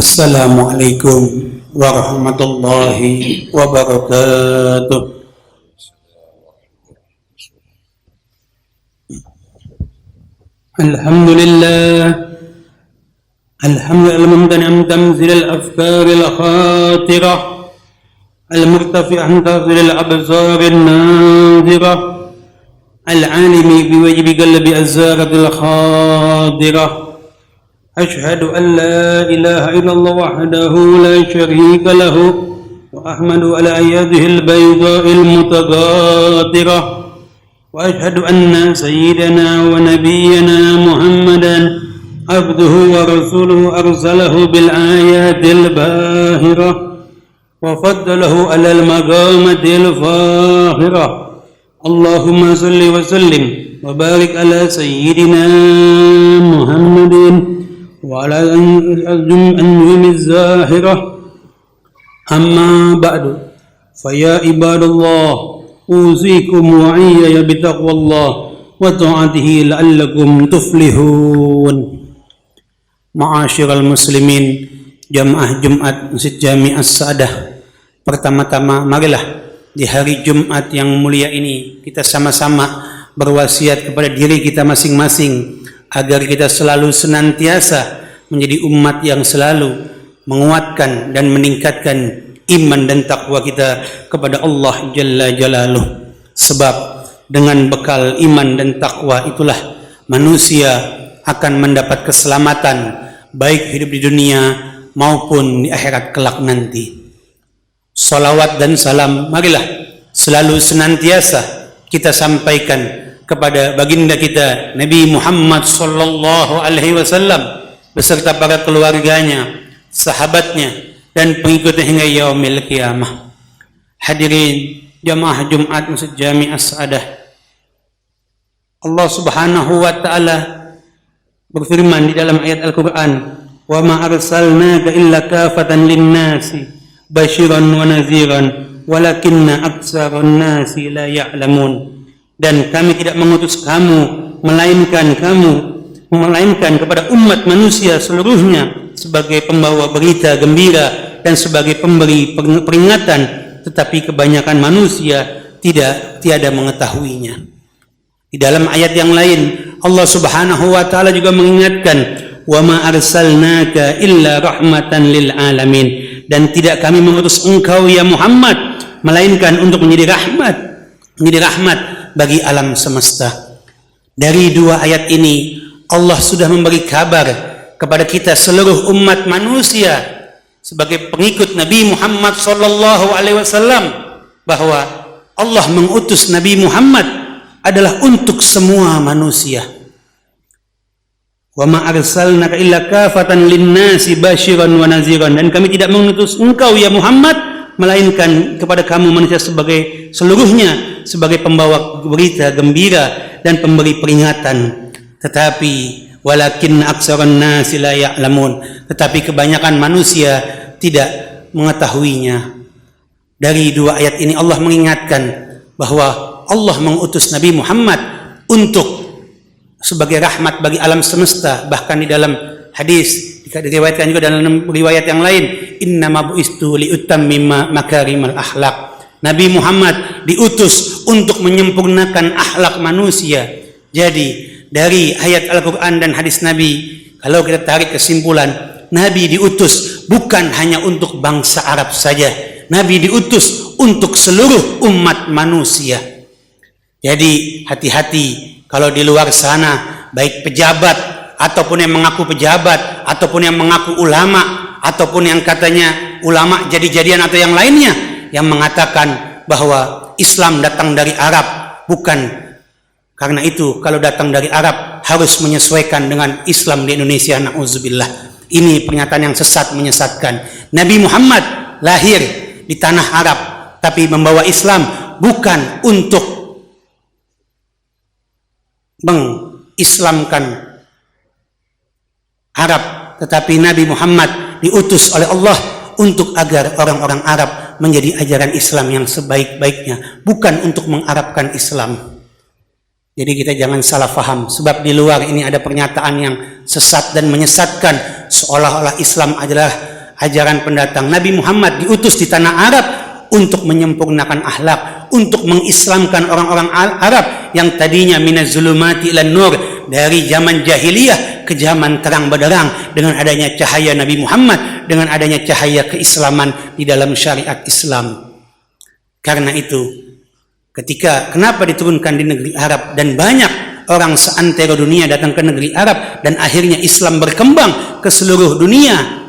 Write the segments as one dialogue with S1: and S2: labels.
S1: Assalamualaikum warahmatullahi wabarakatuh. Alhamdulillah, alhamdulillah mumtani'an tamzil al-afkar al-khatirah al-murtafi'ah tazil al-absar al-nazirah al-alimi biwajbi qalbi az-zarat al-khadirah. أشهد أن لا إله إلا الله وحده لا شريك له وأحمد على يده البيضاء المتقاطرة وأشهد أن سيدنا ونبينا محمدا عبده ورسوله أرسله بالآيات الباهرة وفضله على المقامة الفاخرة. اللهم صل وسلم وبارك على سيدنا محمد وعلى النجوم الزاهرة. أما بعد فيا عباد الله أوصيكم وإياي بتقوى الله وطاعته لعلكم تفلحون. Ma'asyiral muslimin, jamaah Jumat Masjid Jami As-Sa'adah. Pertama-tama marilah di hari Jumat yang mulia ini kita sama-sama berwasiat kepada diri kita masing-masing agar kita selalu senantiasa menjadi umat yang selalu menguatkan dan meningkatkan iman dan takwa kita kepada Allah Jalla Jalaluh. Sebab dengan bekal iman dan takwa itulah manusia akan mendapat keselamatan baik hidup di dunia maupun di akhirat kelak nanti. Salawat dan salam marilah selalu senantiasa kita sampaikan kepada baginda kita Nabi Muhammad sallallahu alaihi wasallam beserta para keluarganya, sahabatnya dan pengikutnya hingga yaumil qiyamah. Hadirin jamaah Jumat Masjid Jami As-Sa'adah. Allah Subhanahu wa taala berfirman di dalam ayat Al-Qur'an, "Wa ma arsalnaka illa kafatan lin-nasi basyiran wa nadhiran walakinna aktsaran nasi la ya'lamun." Dan kami tidak mengutus kamu melainkan kepada umat manusia seluruhnya sebagai pembawa berita gembira dan sebagai pemberi peringatan, tetapi kebanyakan manusia tiada mengetahuinya. Di dalam ayat yang lain Allah Subhanahu wa taala juga mengingatkan, "Wa ma arsalnaka illa rahmatan lil alamin." Dan tidak kami mengutus engkau ya Muhammad melainkan untuk menjadi rahmat bagi alam semesta. Dari dua ayat ini Allah sudah memberi kabar kepada kita seluruh umat manusia sebagai pengikut Nabi Muhammad sallallahu alaihi wasallam bahwa Allah mengutus Nabi Muhammad adalah untuk semua manusia. Wa ma arsalnaka illa kafatan lin-nasi basyiran wa nadhiran. Dan kami tidak mengutus engkau ya Muhammad melainkan kepada kamu manusia sebagai seluruhnya sebagai pembawa berita gembira dan pemberi peringatan. Tetapi walakin aktsaran nasi la ya'lamun, tetapi kebanyakan manusia tidak mengetahuinya. Dari dua ayat ini Allah mengingatkan bahwa Allah mengutus Nabi Muhammad untuk sebagai rahmat bagi alam semesta. Bahkan di dalam hadis diriwayatkan juga dalam riwayat yang lain, innama bu'istu liutammima makarimal akhlak. Nabi Muhammad diutus untuk menyempurnakan akhlak manusia. Jadi dari ayat Al-Quran dan hadis Nabi, kalau kita tarik kesimpulan, Nabi diutus bukan hanya untuk bangsa Arab saja. Nabi diutus untuk seluruh umat manusia. Jadi hati-hati kalau di luar sana baik pejabat ataupun yang mengaku pejabat, ataupun yang mengaku ulama, ataupun yang katanya ulama jadi-jadian atau yang lainnya, yang mengatakan bahwa Islam datang dari Arab. Bukan karena itu kalau datang dari Arab harus menyesuaikan dengan Islam di Indonesia. Na'udzubillah. Ini pernyataan yang sesat, menyesatkan. Nabi Muhammad lahir di tanah Arab, tapi membawa Islam bukan untuk mengislamkan Arab, tetapi Nabi Muhammad diutus oleh Allah untuk agar orang-orang Arab menjadi ajaran Islam yang sebaik-baiknya, bukan untuk mengarabkan Islam. Jadi kita jangan salah faham, sebab di luar ini ada pernyataan yang sesat dan menyesatkan seolah-olah Islam adalah ajaran pendatang. Nabi Muhammad diutus di tanah Arab untuk menyempurnakan akhlak, untuk mengislamkan orang-orang Arab yang tadinya minaz zulumati ilan nur, dari zaman jahiliyah ke zaman terang benderang dengan adanya cahaya Nabi Muhammad, dengan adanya cahaya keislaman di dalam syariat Islam. Karena itu, kenapa diturunkan di negeri Arab dan banyak orang seantero dunia datang ke negeri Arab dan akhirnya Islam berkembang ke seluruh dunia?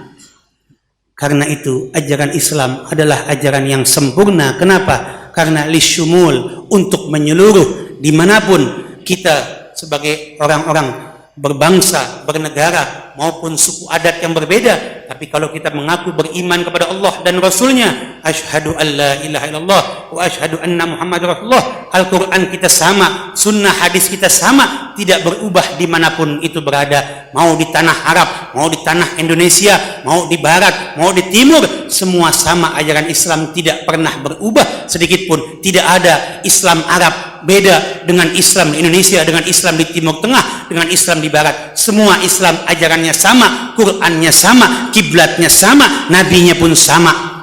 S1: Karena itu ajaran Islam adalah ajaran yang sempurna. Kenapa? Karena lisyumul, untuk menyeluruh dimanapun kita sebagai orang-orang berbangsa, bernegara maupun suku adat yang berbeda. Tapi kalau kita mengaku beriman kepada Allah dan Rasulnya, asyhadu an la ilaha illallah wa asyhadu anna Muhammad Rasulullah, Al-Quran kita sama, sunnah hadis kita sama, tidak berubah dimanapun itu berada, mau di tanah Arab, mau di tanah Indonesia, mau di barat, mau di timur, semua sama. Ajaran Islam tidak pernah berubah sedikit pun. Tidak ada Islam Arab beda dengan Islam di Indonesia, dengan Islam di Timur Tengah, dengan Islam di Barat. Semua Islam ajarannya sama, Qurannya sama, kiblatnya sama, nabinya pun sama.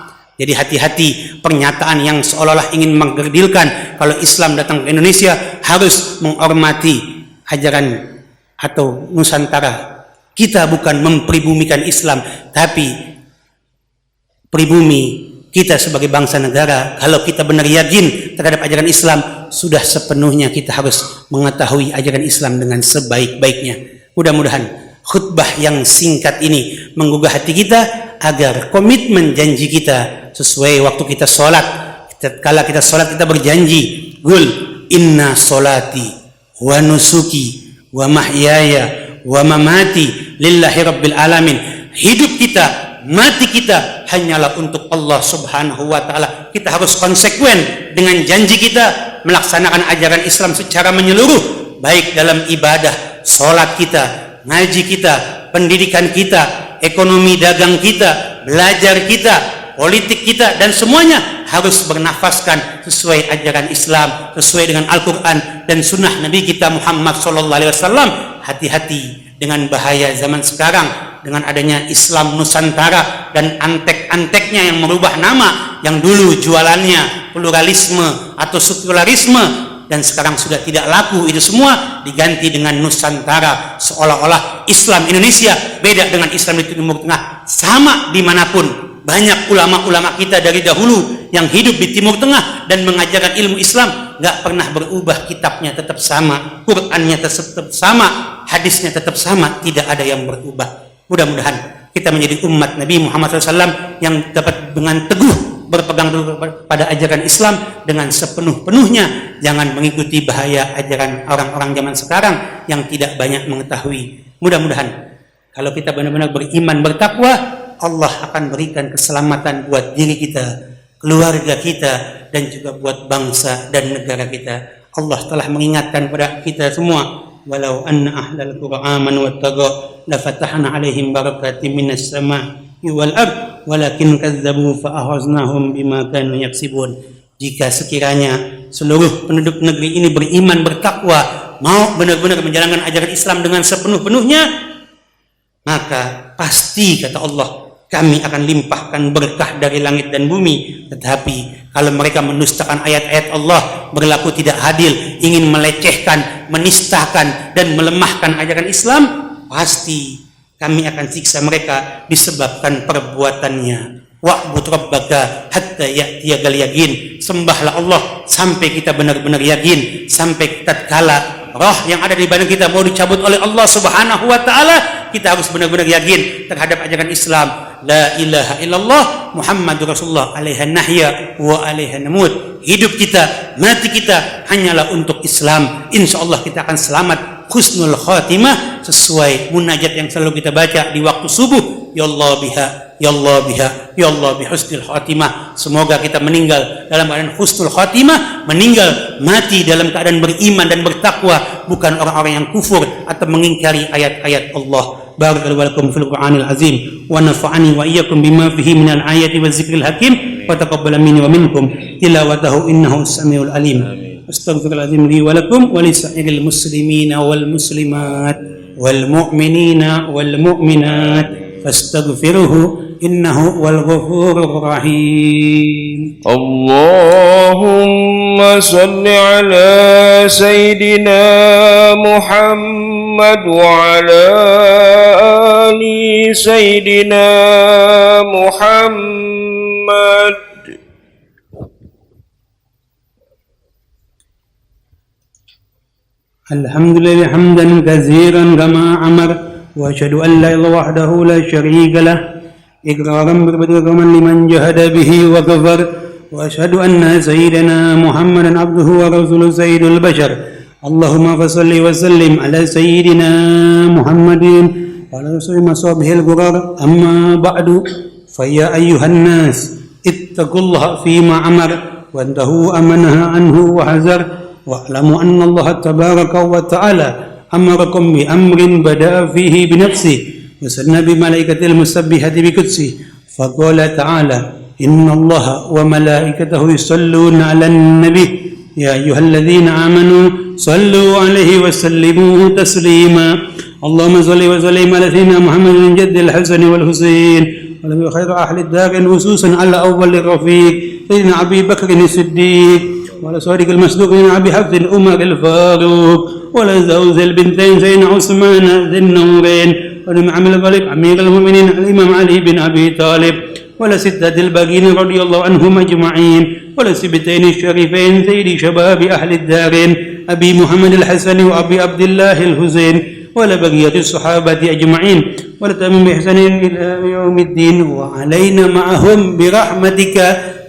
S1: Jadi hati-hati pernyataan yang seolah-olah ingin menggerdilkan kalau Islam datang ke Indonesia harus menghormati ajaran atau Nusantara. Kita bukan mempribumikan Islam, tapi pribumi kita sebagai bangsa negara. Kalau kita benar yakin terhadap ajaran Islam, sudah sepenuhnya kita harus mengetahui ajaran Islam dengan sebaik-baiknya. Mudah-mudahan khutbah yang singkat ini menggugah hati kita agar komitmen janji kita sesuai waktu kita sholat. Kala kita sholat kita berjanji, Qul inna sholati wa nusuki wa mahyaya wa mamati lillahi rabbil alamin. Hidup kita, mati kita hanyalah untuk Allah subhanahu wa ta'ala. Kita harus konsekuen dengan janji kita melaksanakan ajaran Islam secara menyeluruh, baik dalam ibadah, sholat kita, ngaji kita, pendidikan kita, ekonomi dagang kita, belajar kita, politik kita, dan semuanya harus bernafaskan sesuai ajaran Islam, sesuai dengan Al-Quran dan sunnah Nabi kita Muhammad SAW. Hati-hati dengan bahaya zaman sekarang, dengan adanya Islam Nusantara dan antek-anteknya yang merubah nama, yang dulu jualannya pluralisme atau sekularisme dan sekarang sudah tidak laku. Itu semua diganti dengan Nusantara, seolah-olah Islam Indonesia beda dengan Islam di Timur Tengah. Sama dimanapun. Banyak ulama-ulama kita dari dahulu yang hidup di Timur Tengah dan mengajarkan ilmu Islam nggak pernah berubah. Kitabnya tetap sama, Qurannya tetap sama, hadisnya tetap sama, tidak ada yang berubah. Mudah-mudahan kita menjadi umat Nabi Muhammad SAW yang dapat dengan teguh berpegang pada ajaran Islam dengan sepenuh-penuhnya. Jangan mengikuti bahaya ajaran orang-orang zaman sekarang yang tidak banyak mengetahui. Mudah-mudahan kalau kita benar-benar beriman, bertakwa, Allah akan berikan keselamatan buat diri kita, keluarga kita, dan juga buat bangsa dan negara kita. Allah telah mengingatkan kepada kita semua, walau anna ahlal qura amanu wattaqu lafatahna alaihim barakatim minas sama'i wal ard walakin kazzabu fa akhadnahum bima kanu yaksibun. Jika sekiranya seluruh penduduk negeri ini beriman, bertakwa, mau benar-benar menjalankan ajaran Islam dengan sepenuh-penuhnya, maka pasti kata Allah, kami akan limpahkan berkah dari langit dan bumi. Tetapi kalau mereka mendustakan ayat-ayat Allah, berlaku tidak adil, ingin melecehkan, menistakan, dan melemahkan ajaran Islam, pasti kami akan siksa mereka disebabkan perbuatannya. Wa'bud rabbaka hatta ya'tiyakal yaqin. Sembahlah Allah sampai kita benar-benar yakin, sampai tatkala roh yang ada di badan kita mau dicabut oleh Allah Subhanahu wa ta'ala, kita harus benar-benar yakin terhadap ajaran Islam. La ilaha illallah Muhammadur Rasulullah, alaiha nahya wa alaiha namut. Hidup kita, mati kita hanyalah untuk Islam. Insyaallah kita akan selamat, husnul khatimah, sesuai munajat yang selalu kita baca di waktu subuh. Ya Allah biha, ya Allah biha, ya Allah bi husnul khatimah. Semoga kita meninggal dalam keadaan husnul khatimah, meninggal mati dalam keadaan beriman dan bertakwa, bukan orang-orang yang kufur atau mengingkari ayat-ayat Allah. Barakallahu lakum fil Qur'anil azim wa nafa'ani wa iyyakum bima fihi minal ayati wadzikril hakim wa taqabbal minni wa minkum tilawatahu innahu samiul alim. Astaghfirullahaladzim li wa lakum wa li sa'iril muslimina wal muslimat wal mu'minina wal mu'minat فاستغفروه إنه هو الغفور الرحيم.
S2: اللهم صل على سيدنا محمد وعلى آل سيدنا محمد.
S1: الحمد لله حمدا كثيرا كما أمر، وأشهد أن لا إله وحده لا شريك له إقرارا بربما لمن جهد به وكفر، وأشهد أن سيدنا محمدا عبده ورسوله سيد البشر. اللهم فصل وسلم على سيدنا محمد وعلى رسوله وصحبه الغرار. أما بعد، فيا أيها الناس اتقوا الله فيما أمر وانتهوا أما نهى عنه وحذر، واعلموا أن الله تبارك وتعالى أمركم بأمر بدأ فيه بنفسه وسن بملائكة المسبحة بقدسه، فقال تعالى: إن الله وملائكته يصلون على النبي يا أيها الذين آمنوا صلوا عليه وسلموا تسليما. اللهم صل وسلم على سيدنا محمد من جد الحسن والحسين ولم خير أهل الدار، خصوصا على أول الرفيق سيدنا أبي بكر الصديق، وعلى صادق المصدوق من أبي حفص عمر الفاروق، وعلى زوج البنتين سيدنا عثمان ذي النورين، ولمعم الغالب أمير المؤمنين الإمام علي بن أبي طالب، ولا ستة الباقين رضي الله عنهم أجمعين، ولا سبتين الشريفين سيد شباب أهل الدارين أبي محمد الحسن وأبي عبد الله الحسين، ولا بقية الصحابة أجمعين، ولا تمام بإحسان إلى يوم الدين، وعلينا معهم برحمتك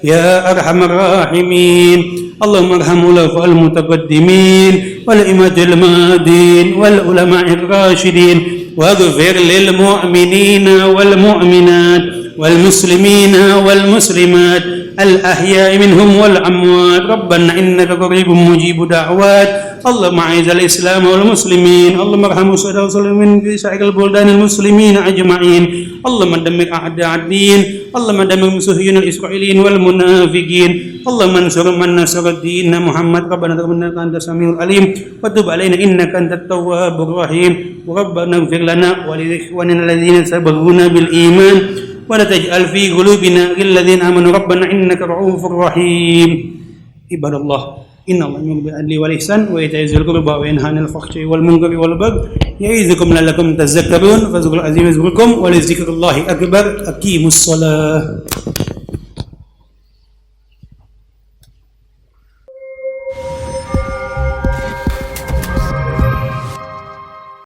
S1: يا أرحم الراحمين. اللهم ارحم الخلفاء المتقدمين والأئمة المهديين والعلماء الراشدين، واغفر للمؤمنين والمؤمنات والمسلمين والمسلمات الأحياء منهم والأموات. ربنا إنك قريب مجيب دعوات. اللهم أعز الإسلام والمسلمين، اللهم ارحم الصلاة والسلام في سائر البلدان المسلمين أجمعين. اللهم دمر أعداء الدين، اللهم دمر المسيحيين الإسرائيليين والمنافقين. اللهم انصر من نصر الدين محمد. ربنا تقبل منا أنت السميع العليم وتب علينا إنك أنت التواب الرحيم. وربنا اغفر لنا ولإخواننا الذين سبقونا بالإيمان ولا تجعل في قلوبنا الذين آمنوا ربنا إنك رؤوف رحيم. عباد الله، إن الله يأمر بالعدل والإحسان وإيتاء ذي القربى وينهى عن الفحشاء والمنكر والبغي يعظكم لعلكم تذكرون. فاذكروا العظيم يذكركم ولذكر الله أكبر. أقيموا الصلاة.